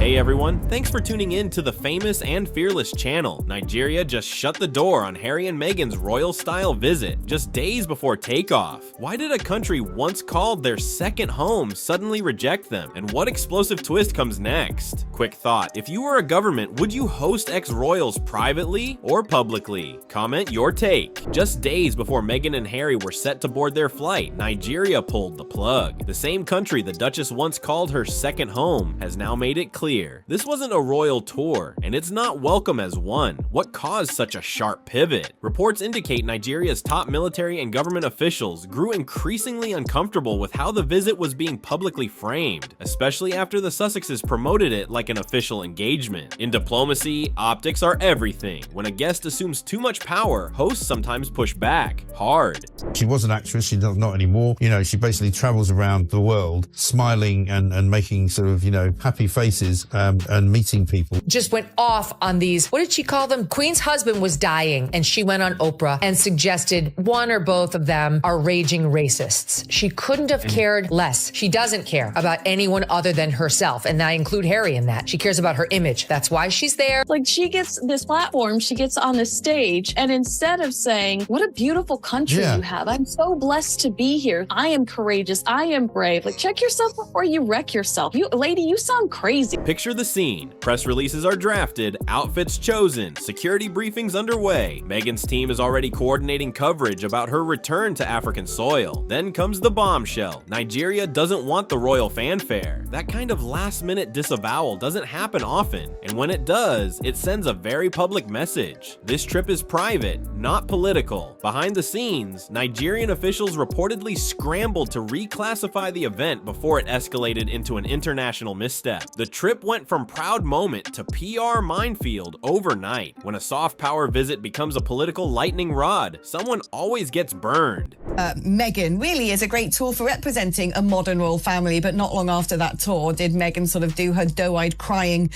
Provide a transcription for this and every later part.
Hey everyone, thanks for tuning in to the Famous and Fearless channel. Nigeria just shut the door on Harry and Meghan's royal-style visit just days before takeoff. Why did a country once called their second home suddenly reject them? And what explosive twist comes next? Quick thought, if you were a government, would you host ex-royals privately or publicly? Comment your take. Just days before Meghan and Harry were set to board their flight, Nigeria pulled the plug. The same country the Duchess once called her second home has now made it clear this wasn't a royal tour, and it's not welcome as one. What caused such a sharp pivot? Reports indicate Nigeria's top military and government officials grew increasingly uncomfortable with how the visit was being publicly framed, especially after the Sussexes promoted it like an official engagement. In diplomacy, optics are everything. When a guest assumes too much power, hosts sometimes push back hard. She was an actress, she's not anymore. You know, she basically travels around the world smiling and making sort of, happy faces and meeting people. Just went off on these, what did she call them? Queen's husband was dying and she went on Oprah and suggested one or both of them are raging racists. She couldn't have cared less. She doesn't care about anyone other than herself. And I include Harry in that. She cares about her image. That's why she's there. Like, she gets this platform, she gets on the stage, and instead of saying, what a beautiful country you have. I'm so blessed to be here. I am courageous. I am brave. Like, check yourself before you wreck yourself. Lady, you sound crazy. Picture the scene. Press releases are drafted, outfits chosen, security briefings underway. Meghan's team is already coordinating coverage about her return to African soil. Then comes the bombshell. Nigeria doesn't want the royal fanfare. That kind of last-minute disavowal doesn't happen often, and when it does, it sends a very public message. This trip is private, not political. Behind the scenes, Nigerian officials reportedly scrambled to reclassify the event before it escalated into an international misstep. The trip went from proud moment to PR minefield overnight. When a soft power visit becomes a political lightning rod, someone always gets burned. Meghan really is a great tool for representing a modern royal family, but not long after that tour did Meghan sort of do her doe-eyed crying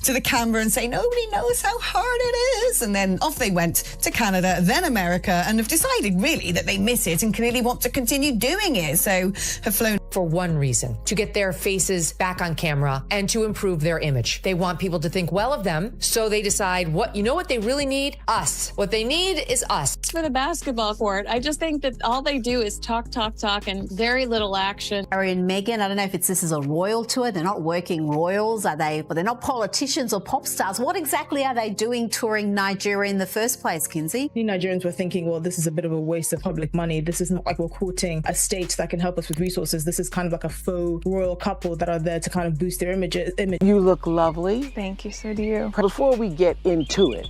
to the camera and say, nobody knows how hard it is. And then off they went to Canada, then America, and have decided really that they miss it and clearly want to continue doing it. So have flown for one reason, to get their faces back on camera and to improve their image. They want people to think well of them, so they decide what they really need? Us. What they need is us. For the basketball court, I just think that all they do is talk, and very little action. Harry and Meghan, I don't know if this is a royal tour. They're not working royals, are they? But they're not politicians or pop stars. What exactly are they doing touring Nigeria in the first place, Kinsey? Nigerians were thinking, well, this is a bit of a waste of public money. This is not like we're courting a state that can help us with resources. This is kind of like a faux royal couple that are there to kind of boost their image. You look lovely. Thank you, so do you. Before we get into it,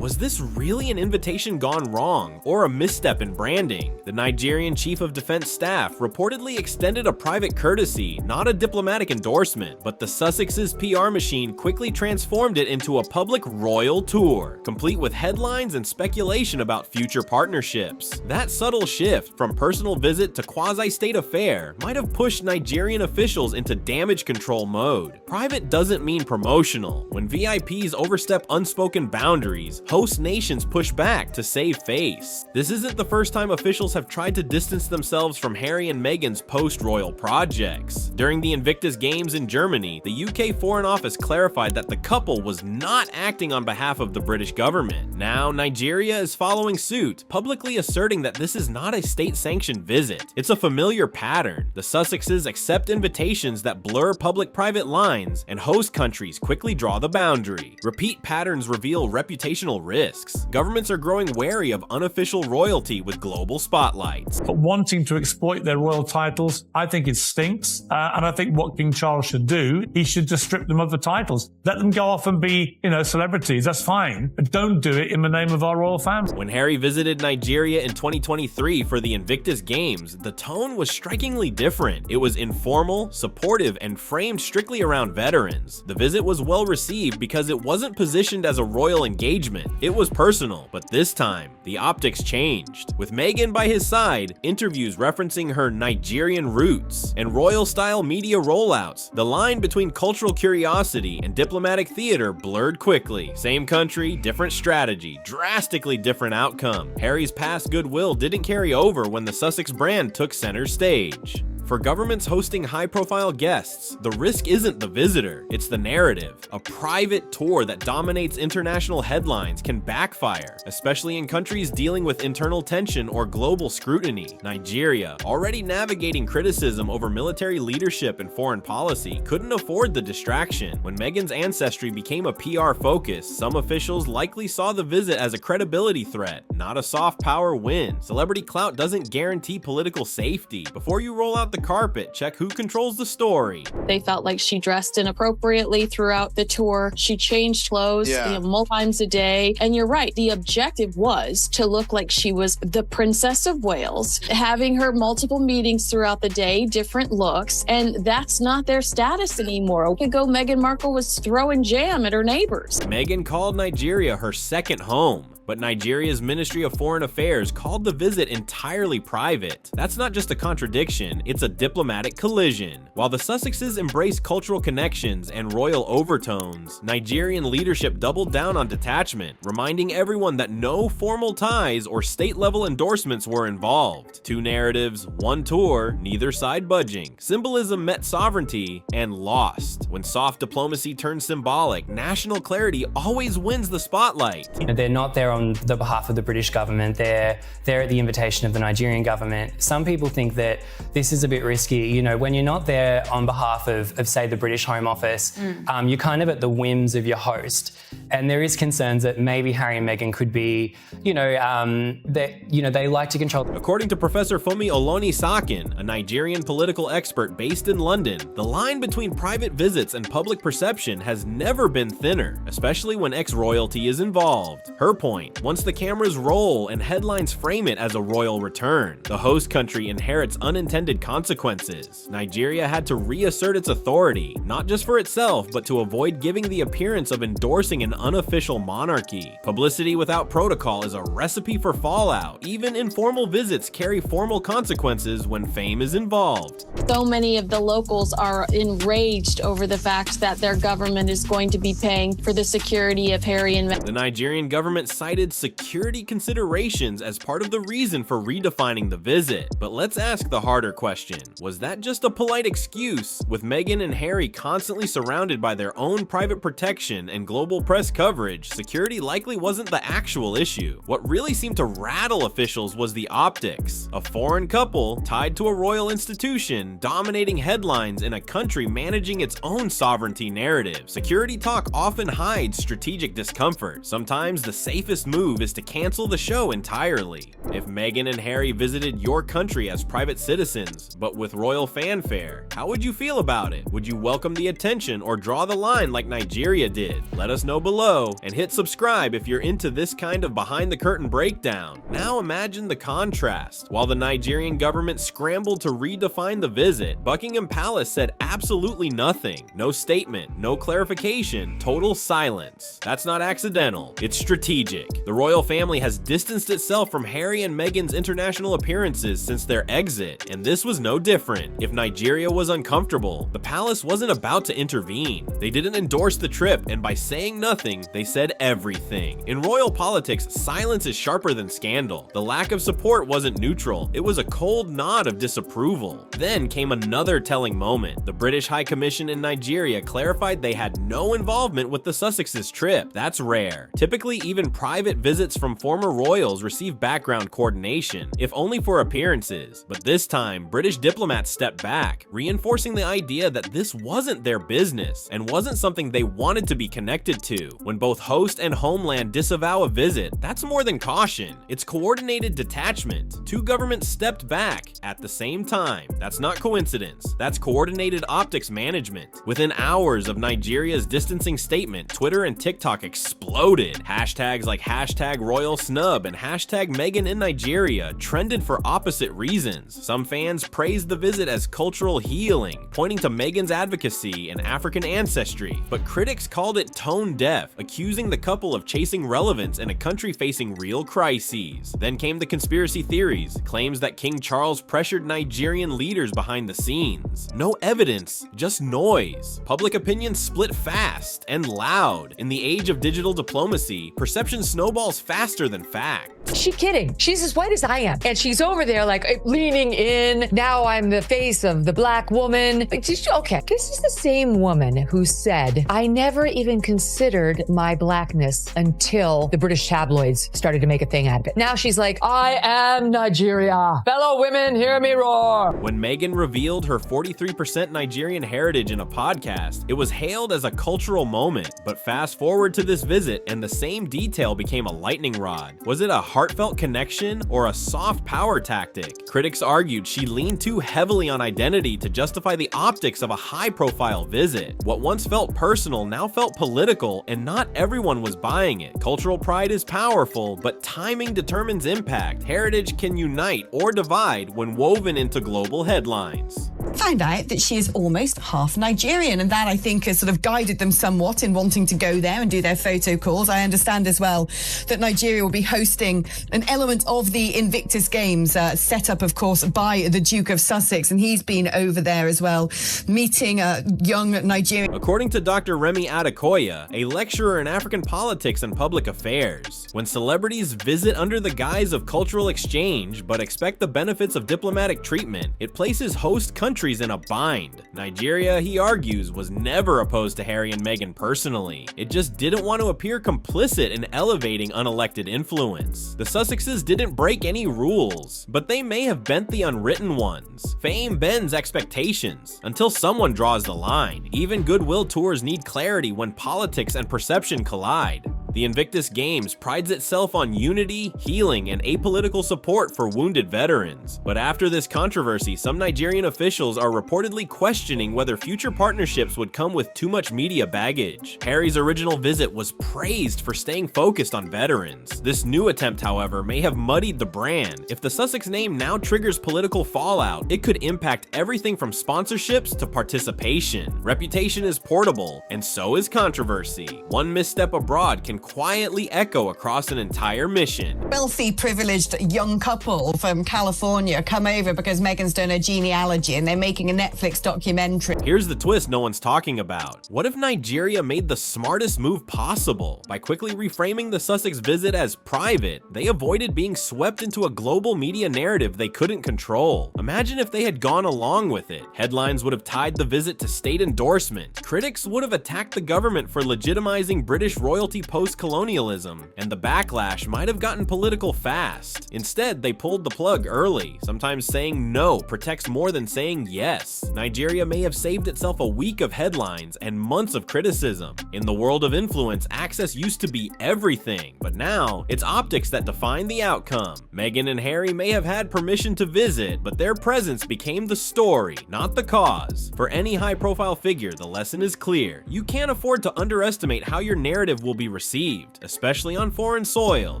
Was this really an invitation gone wrong, or a misstep in branding? The Nigerian Chief of Defense Staff reportedly extended a private courtesy, not a diplomatic endorsement, but the Sussexes' PR machine quickly transformed it into a public royal tour, complete with headlines and speculation about future partnerships. That subtle shift from personal visit to quasi-state affair might have pushed Nigerian officials into damage control mode. Private doesn't mean promotional. When VIPs overstep unspoken boundaries, host nations push back to save face. This isn't the first time officials have tried to distance themselves from Harry and Meghan's post-royal projects. During the Invictus Games in Germany, the UK Foreign Office clarified that the couple was not acting on behalf of the British government. Now, Nigeria is following suit, publicly asserting that this is not a state-sanctioned visit. It's a familiar pattern. The Sussexes accept invitations that blur public-private lines, and host countries quickly draw the boundary. Repeat patterns reveal reputational risks. Governments are growing wary of unofficial royalty with global spotlights. But wanting to exploit their royal titles, I think it stinks. And I think what King Charles should do, he should just strip them of the titles. Let them go off and be, celebrities. That's fine. But don't do it in the name of our royal family. When Harry visited Nigeria in 2023 for the Invictus Games, the tone was strikingly different. It was informal, supportive, and framed strictly around veterans. The visit was well received because it wasn't positioned as a royal engagement. It was personal, but this time, the optics changed. With Meghan by his side, interviews referencing her Nigerian roots, and royal-style media rollouts, the line between cultural curiosity and diplomatic theater blurred quickly. Same country, different strategy, drastically different outcome. Harry's past goodwill didn't carry over when the Sussex brand took center stage. For governments hosting high-profile guests, the risk isn't the visitor, it's the narrative. A private tour that dominates international headlines can backfire, especially in countries dealing with internal tension or global scrutiny. Nigeria, already navigating criticism over military leadership and foreign policy, couldn't afford the distraction. When Meghan's ancestry became a PR focus, some officials likely saw the visit as a credibility threat, not a soft power win. Celebrity clout doesn't guarantee political safety. Before you roll out the carpet, check who controls the story. They felt like she dressed inappropriately throughout the tour. She changed clothes multiple times a day. And you're right, the objective was to look like she was the Princess of Wales, having her multiple meetings throughout the day, different looks, and that's not their status anymore. A week ago, Meghan Markle was throwing jam at her neighbors. Meghan called Nigeria her second home. But Nigeria's Ministry of Foreign Affairs called the visit entirely private. That's not just a contradiction, it's a diplomatic collision. While the Sussexes embraced cultural connections and royal overtones, Nigerian leadership doubled down on detachment, reminding everyone that no formal ties or state-level endorsements were involved. Two narratives, one tour, neither side budging. Symbolism met sovereignty and lost. When soft diplomacy turns symbolic, national clarity always wins the spotlight. They're not there on the behalf of the British government, they're at the invitation of the Nigerian government. Some people think that this is a bit risky. You know, when you're not there on behalf of say, the British Home Office, you're kind of at the whims of your host. And there is concerns that maybe Harry and Meghan could be, they like to control. According to Professor Fumi Oloni-Sakin, a Nigerian political expert based in London, the line between private visits and public perception has never been thinner, especially when ex-royalty is involved. Her point: once the cameras roll and headlines frame it as a royal return, the host country inherits unintended consequences. Nigeria had to reassert its authority, not just for itself, but to avoid giving the appearance of endorsing an unofficial monarchy. Publicity without protocol is a recipe for fallout. Even informal visits carry formal consequences when fame is involved. So many of the locals are enraged over the fact that their government is going to be paying for the security of Harry and Meghan. The Nigerian government cited security considerations as part of the reason for redefining the visit. But let's ask the harder question. Was that just a polite excuse? With Meghan and Harry constantly surrounded by their own private protection and global press coverage, security likely wasn't the actual issue. What really seemed to rattle officials was the optics. A foreign couple tied to a royal institution, dominating headlines in a country managing its own sovereignty narrative. Security talk often hides strategic discomfort. Sometimes the safest move is to cancel the show entirely. If Meghan and Harry visited your country as private citizens, but with royal fanfare, how would you feel about it? Would you welcome the attention or draw the line like Nigeria did? Let us know below, and hit subscribe if you're into this kind of behind-the-curtain breakdown. Now imagine the contrast. While the Nigerian government scrambled to redefine the visit, Buckingham Palace said absolutely nothing. No statement, no clarification, total silence. That's not accidental, it's strategic. The royal family has distanced itself from Harry and Meghan's international appearances since their exit, and this was no different. If Nigeria was uncomfortable, the palace wasn't about to intervene. They didn't endorse the trip, and by saying nothing, they said everything. In royal politics, silence is sharper than scandal. The lack of support wasn't neutral, it was a cold nod of disapproval. Then came another telling moment. The British High Commission in Nigeria clarified they had no involvement with the Sussexes' trip. That's rare. Typically, even private visits from former royals receive background coordination, if only for appearances. But this time, British diplomats stepped back, reinforcing the idea that this wasn't their business and wasn't something they wanted to be connected to. When both host and homeland disavow a visit, that's more than caution. It's coordinated detachment. Two governments stepped back at the same time. That's not coincidence. That's coordinated optics management. Within hours of Nigeria's distancing statement, Twitter and TikTok exploded. Hashtags like hashtag royal snub and hashtag Meghan in Nigeria trended for opposite reasons. Some fans praised the visit as cultural healing, pointing to Meghan's advocacy and African ancestry, but critics called it tone deaf, accusing the couple of chasing relevance in a country facing real crises. Then came the conspiracy theories, claims that King Charles pressured Nigerian leaders behind the scenes. No evidence, just noise. Public opinion split fast and loud. In the age of digital diplomacy, perception snowballs faster than fact. Is she kidding? She's as white as I am. And she's over there like leaning in. Now I'm the face of the black woman. Okay, this is the same woman who said, I never even considered my blackness until the British tabloids started to make a thing out of it. Now she's like, I am Nigeria. Fellow women, hear me roar. When Meghan revealed her 43% Nigerian heritage in a podcast, it was hailed as a cultural moment. But fast forward to this visit and the same detail became a lightning rod. Was it a heartfelt connection or a soft power tactic? Critics argued she leaned too heavily on identity to justify the optics of a high-profile visit. What once felt personal now felt political, and not everyone was buying it. Cultural pride is powerful, but timing determines impact. Heritage can unite or divide when woven into global headlines. Found out that she is almost half Nigerian, and that I think has sort of guided them somewhat in wanting to go there and do their photo calls. I understand as well that Nigeria will be hosting an element of the Invictus Games, set up, of course, by the Duke of Sussex, and he's been over there as well, meeting a young Nigerian. According to Dr. Remy Adekoya, a lecturer in African politics and public affairs, when celebrities visit under the guise of cultural exchange but expect the benefits of diplomatic treatment, it places host countries in a bind. Nigeria, he argues, was never opposed to Harry and Meghan personally. It just didn't want to appear complicit in elevating unelected influence. The Sussexes didn't break any rules, but they may have bent the unwritten ones. Fame bends expectations until someone draws the line. Even goodwill tours need clarity when politics and perception collide. The Invictus Games prides itself on unity, healing, and apolitical support for wounded veterans. But after this controversy, some Nigerian officials are reportedly questioning whether future partnerships would come with too much media baggage. Harry's original visit was praised for staying focused on veterans. This new attempt, however, may have muddied the brand. If the Sussex name now triggers political fallout, it could impact everything from sponsorships to participation. Reputation is portable, and so is controversy. One misstep abroad can quietly echo across an entire mission. Wealthy, privileged young couple from California come over because Meghan's done a genealogy and they're making a Netflix documentary. Here's the twist no one's talking about. What if Nigeria made the smartest move possible? By quickly reframing the Sussex visit as private, they avoided being swept into a global media narrative they couldn't control. Imagine if they had gone along with it. Headlines would have tied the visit to state endorsement. Critics would have attacked the government for legitimizing British royalty post-colonialism, and the backlash might have gotten political fast. Instead, they pulled the plug early. Sometimes saying no protects more than saying yes. Nigeria may have saved itself a week of headlines and months of criticism. In the world of influence, access used to be everything, but now it's optics that define the outcome. Meghan and Harry may have had permission to visit, but their presence became the story, not the cause. For any high-profile figure, the lesson is clear. You can't afford to underestimate how your narrative will be received, especially on foreign soil.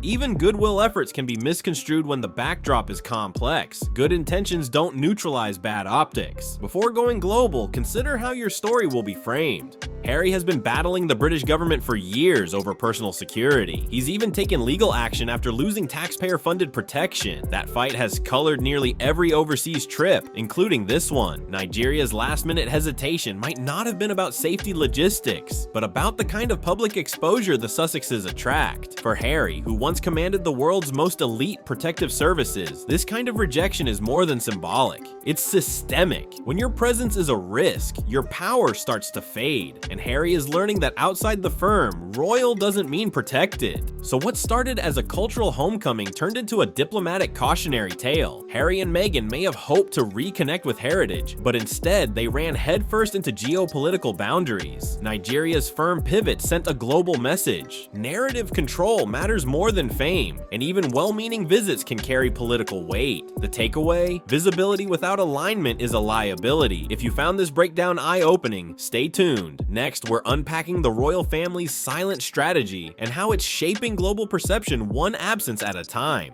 Even goodwill efforts can be misconstrued when the backdrop is complex. Good intentions don't neutralize bad optics. Before going global, consider how your story will be framed. Harry has been battling the British government for years over personal security. He's even taken legal action after losing taxpayer-funded protection. That fight has colored nearly every overseas trip, including this one. Nigeria's last-minute hesitation might not have been about safety logistics, but about the kind of public exposure the Sussexes attract. For Harry, who once commanded the world's most elite protective services, this kind of rejection is more than symbolic. It's systemic. When your presence is a risk, your power starts to fade. And Harry is learning that outside the firm, royal doesn't mean protected. So what started as a cultural homecoming turned into a diplomatic cautionary tale. Harry and Meghan may have hoped to reconnect with heritage, but instead they ran headfirst into geopolitical boundaries. Nigeria's firm pivot sent a global message. much. Narrative control matters more than fame, and even well-meaning visits can carry political weight. The takeaway? Visibility without alignment is a liability. If you found this breakdown eye-opening, stay tuned. Next, we're unpacking the royal family's silent strategy and how it's shaping global perception one absence at a time.